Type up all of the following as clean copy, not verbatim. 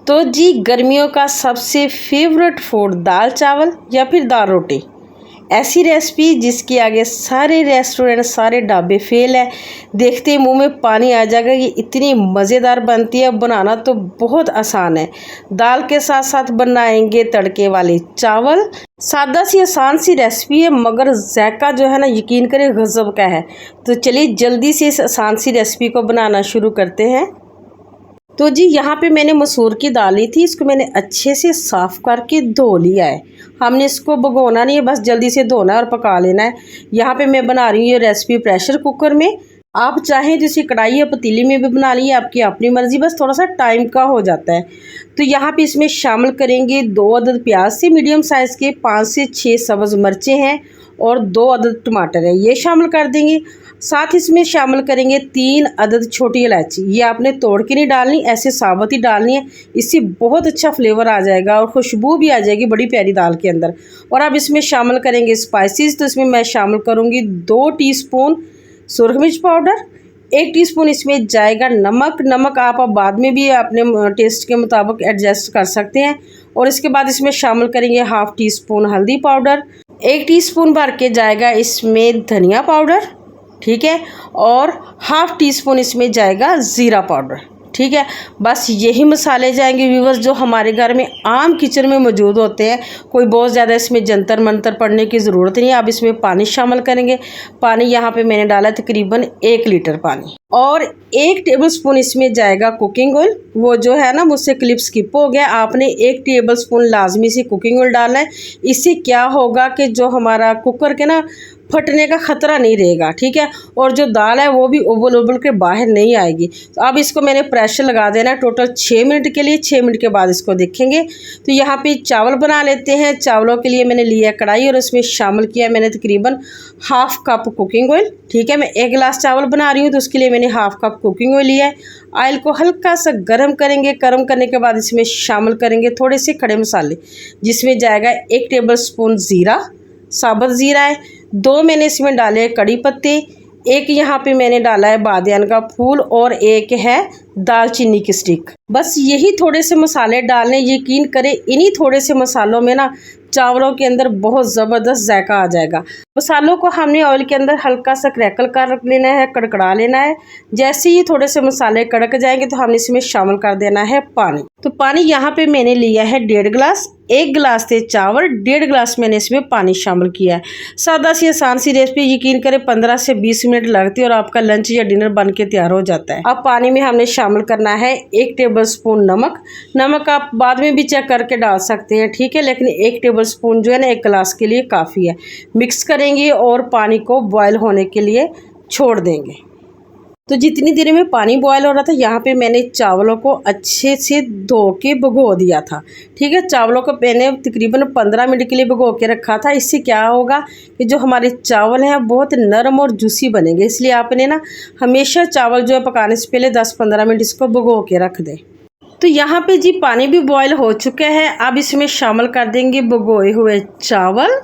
तो जी गर्मियों का सबसे फेवरेट फूड दाल चावल या फिर दाल रोटी, ऐसी रेसिपी जिसके आगे सारे रेस्टोरेंट सारे ढाबे फेल है। देखते ही मुंह में पानी आ जाएगा। ये इतनी मज़ेदार बनती है, बनाना तो बहुत आसान है। दाल के साथ साथ बनाएंगे तड़के वाले चावल। सादा सी आसान सी रेसिपी है, मगर जायका जो है ना, यकीन करें गजब का है। तो चलिए जल्दी से इस आसान सी रेसिपी को बनाना शुरू करते हैं। तो जी यहाँ पे मैंने मसूर की दाल ली थी, इसको मैंने अच्छे से साफ़ करके धो लिया है। हमने इसको भगोना नहीं है, बस जल्दी से धोना है और पका लेना है। यहाँ पे मैं बना रही हूँ ये रेसिपी प्रेशर कुकर में। आप चाहें तो इसे कढ़ाई या पतीली में भी बना लीजिए, आपकी अपनी मर्ज़ी, बस थोड़ा सा टाइम का हो जाता है। तो यहाँ पे इसमें शामिल करेंगे 2 अदद प्याज से मीडियम साइज़ के, 5 से 6 सब्ज़ मिर्चें हैं और 2 अदद टमाटर है, ये शामिल कर देंगे। साथ इसमें शामिल करेंगे 3 अदद छोटी इलायची। ये आपने तोड़ के नहीं डालनी, ऐसे साबुत ही डालनी है। इससे बहुत अच्छा फ्लेवर आ जाएगा और खुशबू भी आ जाएगी बड़ी प्यारी दाल के अंदर। और अब इसमें शामिल करेंगे स्पाइसेस। तो इसमें मैं शामिल करूँगी 2 टीस्पून सुरख मिर्च पाउडर, 1 टीस्पून इसमें जाएगा नमक। नमक आप बाद में भी अपने टेस्ट के मुताबिक एडजस्ट कर सकते हैं। और इसके बाद इसमें शामिल करेंगे हाफ़ टी स्पून हल्दी पाउडर, 1 टीस्पून भर के जाएगा इसमें धनिया पाउडर, ठीक है, और हाफ़ टी स्पून इसमें जाएगा ज़ीरा पाउडर, ठीक है। बस यही मसाले जाएंगे व्यूवर्स, जो हमारे घर में आम किचन में मौजूद होते हैं। कोई बहुत ज़्यादा इसमें जंतर मंतर पड़ने की ज़रूरत नहीं है। अब इसमें पानी शामिल करेंगे। पानी यहाँ पे मैंने डाला तकरीबन 1 लीटर पानी, और 1 टेबलस्पून इसमें जाएगा कुकिंग ऑयल। वो जो है ना, मुझसे क्लिप स्किप हो गया, आपने 1 टेबलस्पून लाजमी से कुकिंग ऑयल डालना है। इससे क्या होगा कि जो हमारा कुकर के ना फटने का ख़तरा नहीं रहेगा, ठीक है। और जो दाल है वो भी उबल उबल के बाहर नहीं आएगी। तो अब इसको मैंने प्रेशर लगा देना है टोटल 6 मिनट के लिए। 6 मिनट के बाद इसको देखेंगे। तो यहाँ पे चावल बना लेते हैं। चावलों के लिए मैंने लिया कढ़ाई और उसमें शामिल किया मैंने तकरीबन हाफ़ कप कुकिंग ऑयल, ठीक है। मैं 1 गिलास चावल बना रही हूँ तो उसके लिए मैंने हाफ़ कप कुकिंग ऑयल लिया है। ऑयल को हल्का सा गर्म करेंगे। गर्म करने के बाद इसमें शामिल करेंगे थोड़े से खड़े मसाले, जिसमें जाएगा 1 टेबलस्पून ज़ीरा, साबुत ज़ीरा है। 2 मैंने इसमें डाले कड़ी पत्ते, 1 यहाँ पे मैंने डाला है बादियान का फूल, और 1 है दालचीनी की स्टिक। बस यही थोड़े से मसाले डालने। यकीन करें इन्हीं थोड़े से मसालों में ना चावलों के अंदर बहुत ज़बरदस्त जायका आ जाएगा। मसालों को हमने ऑयल के अंदर हल्का सा क्रैकल कर रख लेना है, कड़कड़ा लेना है। जैसे ही थोड़े से मसाले कड़क जाएंगे तो हमने इसमें शामिल कर देना है पानी। तो पानी यहाँ पे मैंने लिया है 1.5 गिलास। 1 गिलास थे चावल, 1.5 गिलास मैंने इसमें पानी शामिल किया है। सादा सी आसान सी रेसिपी, यकीन करें 15 से 20 मिनट लगती है और आपका लंच या डिनर बन के तैयार हो जाता है। अब पानी में हमने शामिल करना है 1 टेबलस्पून नमक। नमक आप बाद में भी चेक करके डाल सकते हैं, ठीक है, लेकिन 1 टेबलस्पून जो है ना 1 गिलास के लिए काफ़ी है। मिक्स करेंगे और पानी को बॉयल होने के लिए छोड़ देंगे। तो जितनी देर में पानी बॉयल हो रहा था, यहाँ पे मैंने चावलों को अच्छे से धो के भिगो दिया था, ठीक है। चावलों को मैंने तकरीबन 15 मिनट के लिए भिगो के रखा था। इससे क्या होगा कि जो हमारे चावल हैं बहुत नरम और जूसी बनेंगे। इसलिए आपने ना हमेशा चावल जो है पकाने से पहले 10-15 मिनट इसको भिगो के रख दें। तो यहाँ पे जी पानी भी बॉयल हो चुका है। अब इसमें शामिल कर देंगे भिगोए हुए चावल,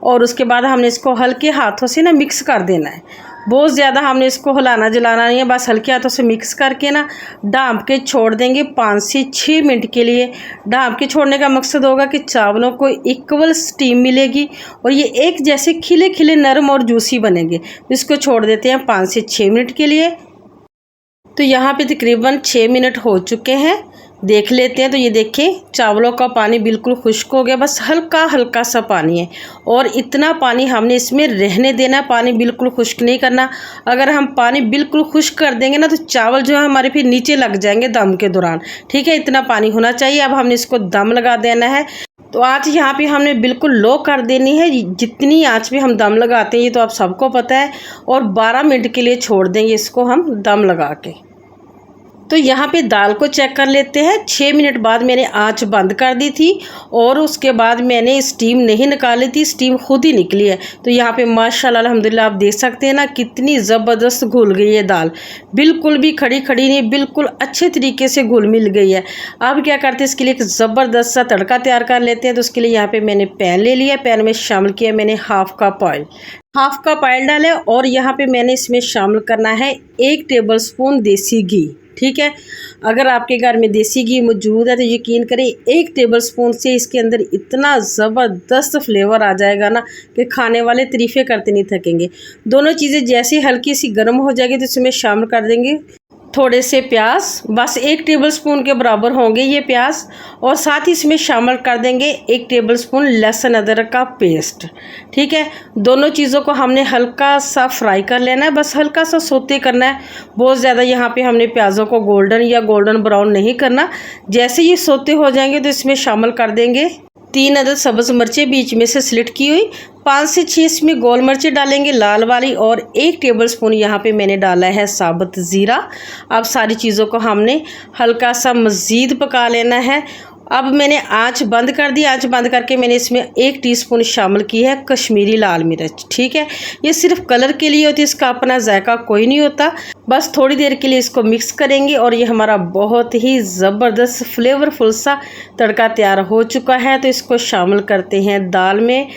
और उसके बाद हमने इसको हल्के हाथों से ना मिक्स कर देना है। बहुत ज़्यादा हमने इसको हिलाना जलाना नहीं है, बस हल्के हाथों से मिक्स करके ना ढाँप के छोड़ देंगे 5 से 6 मिनट के लिए। ढाँप के छोड़ने का मकसद होगा कि चावलों को इक्वल स्टीम मिलेगी और ये एक जैसे खिले खिले नरम और जूसी बनेंगे। इसको छोड़ देते हैं 5 से 6 मिनट के लिए। तो यहाँ पे तकरीबन 6 मिनट हो चुके हैं, देख लेते हैं। तो ये देखें चावलों का पानी बिल्कुल खुश्क हो गया, बस हल्का हल्का सा पानी है और इतना पानी हमने इसमें रहने देना। पानी बिल्कुल खुश्क नहीं करना। अगर हम पानी बिल्कुल खुश्क कर देंगे ना तो चावल जो है हमारे फिर नीचे लग जाएंगे दम के दौरान, ठीक है। इतना पानी होना चाहिए। अब हमने इसको दम लगा देना है। तो आँच यहाँ पे हमने बिल्कुल लो कर देनी है। जितनी आँच पे हम दम लगाते हैं ये तो आप सबको पता है, और 12 मिनट के लिए छोड़ देंगे इसको हम दम लगा के। तो यहाँ पे दाल को चेक कर लेते हैं। 6 मिनट बाद मैंने आंच बंद कर दी थी और उसके बाद मैंने स्टीम नहीं निकाली थी, स्टीम खुद ही निकली है। तो यहाँ पे माशाल्लाह अल्हम्दुलिल्लाह आप देख सकते हैं ना कितनी ज़बरदस्त घुल गई है दाल। बिल्कुल भी खड़ी खड़ी नहीं, बिल्कुल अच्छे तरीके से घुल मिल गई है। अब क्या करते हैं, इसके लिए एक ज़बरदस्त सा तड़का तैयार कर लेते हैं। तो उसके लिए यहाँ पर मैंने पैन ले लिया। पैन में शामिल किया मैंने half cup oil. Half cup oil डालें और यहाँ पे मैंने इसमें शामिल करना है 1 टेबलस्पून देसी घी। ठीक है। अगर आपके घर में देसी घी मौजूद है तो यकीन करें 1 टेबलस्पून से इसके अंदर इतना ज़बरदस्त फ्लेवर आ जाएगा ना कि खाने वाले तारीफ़ें करते नहीं थकेंगे। दोनों चीज़ें जैसे हल्की सी गर्म हो जाएगी तो इसमें शामिल कर देंगे थोड़े से प्याज, बस 1 टेबलस्पून के बराबर होंगे ये प्याज, और साथ ही इसमें शामिल कर देंगे 1 टेबलस्पून लहसुन अदरक का पेस्ट। ठीक है, दोनों चीज़ों को हमने हल्का सा फ्राई कर लेना है, बस हल्का सा सोते करना है। बहुत ज़्यादा यहाँ पे हमने प्याज़ों को गोल्डन या गोल्डन ब्राउन नहीं करना। जैसे ये सोते हो जाएंगे तो इसमें शामिल कर देंगे 3 अदद सब्ज़ मिर्चें बीच में से स्लिट की हुई, 5 से 6 इसमें गोल मिर्चें डालेंगे लाल वाली, और 1 टेबलस्पून यहाँ पे मैंने डाला है साबुत ज़ीरा। अब सारी चीज़ों को हमने हल्का सा मज़ीद पका लेना है। अब मैंने आंच बंद कर दी। आंच बंद करके मैंने इसमें 1 टीस्पून शामिल की है कश्मीरी लाल मिर्च। ठीक है, ये सिर्फ कलर के लिए होती है, इसका अपना जायका कोई नहीं होता। बस थोड़ी देर के लिए इसको मिक्स करेंगे और ये हमारा बहुत ही ज़बरदस्त फ्लेवरफुल सा तड़का तैयार हो चुका है। तो इसको शामिल करते हैं दाल में।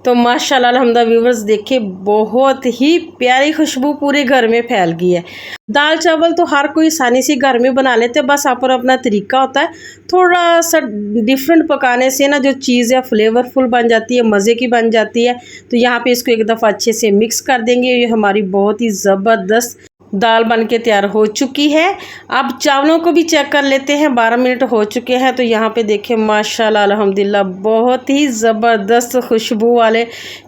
तो माशाल्लाह अल्हम्दुलिल्लाह व्यूवर्स देखिए बहुत ही प्यारी खुशबू पूरे घर में फैल गई है। दाल चावल तो हर कोई आसानी से घर में बना लेते हैं, बस अपना अपना तरीका होता है। थोड़ा सा डिफरेंट पकाने से ना जो चीज़ है फ्लेवरफुल बन जाती है, मज़े की बन जाती है। तो यहाँ पे इसको एक दफ़ा अच्छे से मिक्स कर देंगे। ये हमारी बहुत ही ज़बरदस्त दाल बन के तैयार हो चुकी है। अब चावलों को भी चेक कर लेते हैं। 12 मिनट हो चुके हैं। तो यहाँ पे देखें माशाल्लाह अल्हम्दुलिल्लाह बहुत ही ज़बरदस्त खुशबू वाले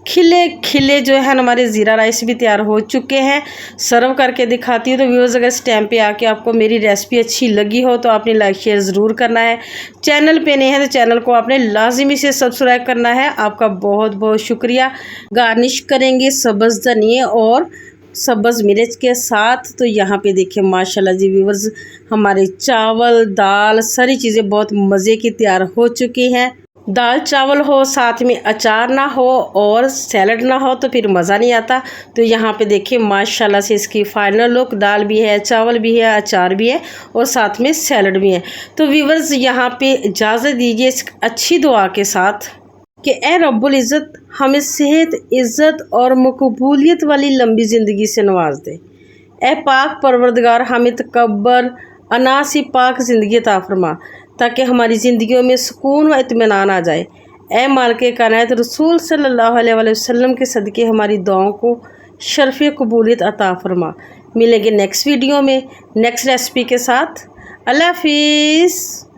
खिले खिले जो है हमारे ज़ीरा राइस भी तैयार हो चुके हैं। सर्व करके दिखाती हूँ। तो व्यूअर्स अगर इस टाइम पे आके आपको मेरी रेसिपी अच्छी लगी हो तो आपने लाइक शेयर ज़रूर करना है। चैनल पे नहीं है तो चैनल को आपने लाजिमी से सब्सक्राइब करना है। आपका बहुत बहुत शुक्रिया। गार्निश करेंगे सब्ज़ धनिया और सब्ज़ मिर्च के साथ। तो यहाँ पे देखिए माशाल्लाह जी व्यूअर्स हमारे चावल दाल सारी चीज़ें बहुत मज़े की तैयार हो चुकी हैं। दाल चावल हो साथ में अचार ना हो और सैलड ना हो तो फिर मज़ा नहीं आता। तो यहाँ पे देखिए माशाल्लाह से इसकी फाइनल लुक, दाल भी है, चावल भी है, अचार भी है और साथ में सैलड भी है। तो व्यूअर्स यहाँ पे इजाज़त दीजिए इस अच्छी दुआ के साथ कि ए रब्बुल इज़्ज़त हमें सेहत, इज़्ज़त और मकबूलियत वाली लंबी ज़िंदगी से नवाज दे। ए पाक परवरदिगार हमें तकब्बर अना सी पाक ज़िंदगी अता फरमा ताकि हमारी ज़िंदगियों में सुकून व इत्मीनान आ जाए। ए मालिक कायनात रसूल सल्लल्लाहु अलैहि वसल्लम के सदक़े हमारी दुआओं को शर्फ़ कबूलियत अता फरमा। मिलेंगे नेक्स्ट वीडियो में नेक्स्ट रेसिपी के साथ। अल्लाह हाफ़िज़।